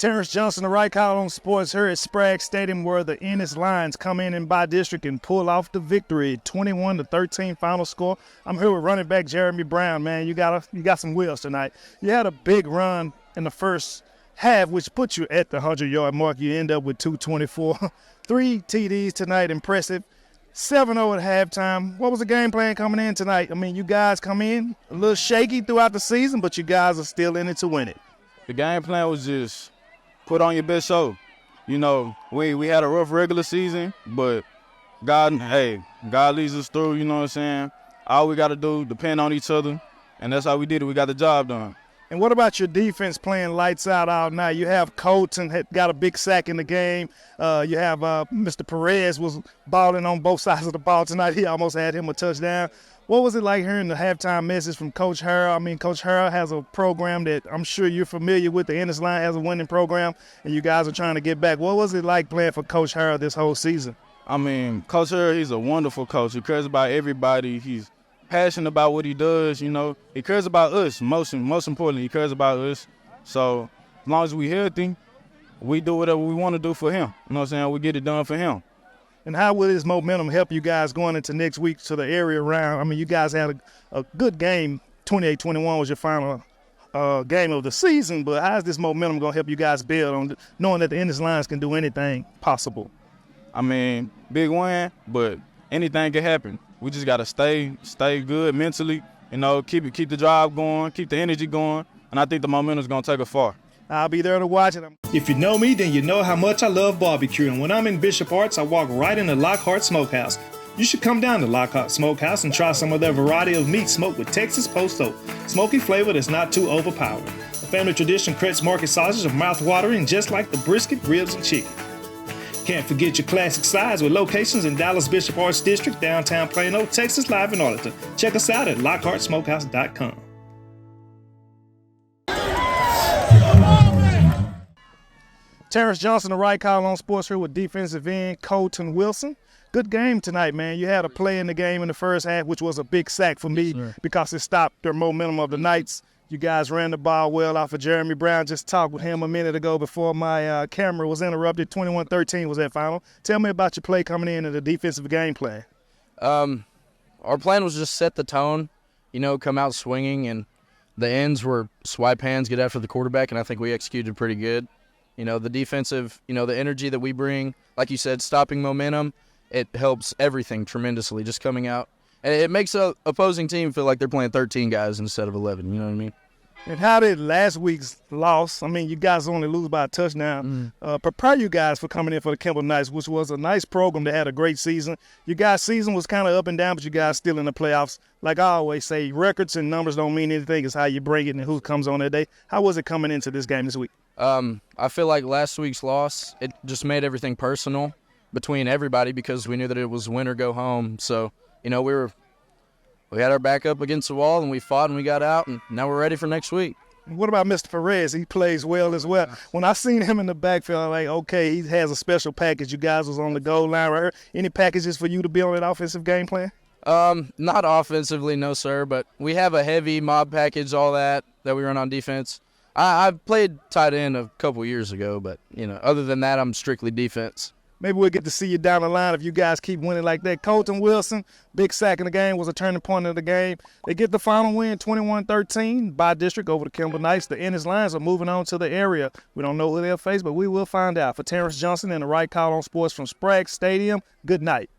Tarrance Johnson, the right call on sports here at Sprague Stadium, where the Ennis Lions come in by district and pull off the victory, 21-13 final score. I'm here with running back Jeremy Brown. Man, you got some wheels tonight. You had a big run in the first half, which put you at the 100-yard mark. You end up with 224. 3 TDs tonight, impressive. 7-0 at halftime. What was the game plan coming in tonight? I mean, you guys come in a little shaky throughout the season, but you guys are still in it to win it. The game plan was just put on your best show. You know, we had a rough regular season, but God leads us through, you know what I'm saying? All we got to do, depend on each other, and that's how we did it. We got the job done. And what about your defense playing lights out all night? You have Colton had got a big sack in the game. You have Mr. Perez was balling on both sides of the ball tonight. He almost had him a touchdown. What was it like hearing the halftime message from Coach Harrell? I mean, Coach Harrell has a program that I'm sure you're familiar with. The Ennis Line has a winning program, and you guys are trying to get back. What was it like playing for Coach Harrell this whole season? I mean, Coach Harrell, he's a wonderful coach. He cares about everybody. He's passionate about what he does, you know. He cares about us. Most importantly, he cares about us. So as long as we healthy, we do whatever we want to do for him. You know what I'm saying? We get it done for him. And how will this momentum help you guys going into next week to the area round? I mean, you guys had a good game. 28-21 was your final game of the season, but how is this momentum going to help you guys build on knowing that the Ennis Lions can do anything possible? I mean, big win, but anything can happen. We just got to stay good mentally, you know, keep the drive going, keep the energy going, and I think the momentum is going to take us far. I'll be there to watch it. If you know me, then you know how much I love barbecue. And when I'm in Bishop Arts, I walk right into Lockhart Smokehouse. You should come down to Lockhart Smokehouse and try some of their variety of meat smoked with Texas post oak. Smoky flavor that's not too overpowering. The family tradition Kretz Market sausage are mouth-watering just like the brisket, ribs, and chicken. Can't forget your classic sides with locations in Dallas Bishop Arts District, downtown Plano, Texas, live in Arlington. Check us out at LockhartSmokehouse.com. Tarrance Johnson, the right call on sports here with defensive end Colton Wilson. Good game tonight, man. You had a play in the game in the first half, which was a big sack for me because it stopped their momentum of the Knights. You guys ran the ball well off of Jeremy Brown. Just talked with him a minute ago before my camera was interrupted. 21-13 was that final. Tell me about your play coming in and the defensive game plan. Our plan was just set the tone, you know, come out swinging, and the ends were swipe hands, get after the quarterback, and I think we executed pretty good. You know, the defensive, you know, the energy that we bring, like you said, stopping momentum, it helps everything tremendously just coming out. And it makes an opposing team feel like they're playing 13 guys instead of 11, you know what I mean? And how did last week's loss, I mean, you guys only lose by a touchdown, prepare you guys for coming in for the Kimball Knights, which was a nice program that had a great season. You guys' season was kind of up and down, but you guys still in the playoffs. Like I always say, records and numbers don't mean anything. It's how you bring it and who comes on that day. How was it coming into this game this week? I feel like last week's loss, it just made everything personal between everybody because we knew that it was win or go home. So, you know, we had our back up against the wall, and we fought and we got out, and now we're ready for next week. What about Mr. Perez? He plays well as well. When I seen him in the backfield, I'm like, okay, he has a special package. You guys was on the goal line right here. Any packages for you to be on that offensive game plan? Not offensively, no, sir, but we have a heavy mob package, all that we run on defense. I've played tight end a couple years ago, but, you know, other than that, I'm strictly defense. Maybe we'll get to see you down the line if you guys keep winning like that. Colton Wilson, big sack in the game, was a turning point of the game. They get the final win, 21-13, by district over the Kimball Knights. The Ennis Lions are moving on to the area. We don't know who they'll face, but we will find out. For Tarrance Johnson and the right call on sports from Sprague Stadium, good night.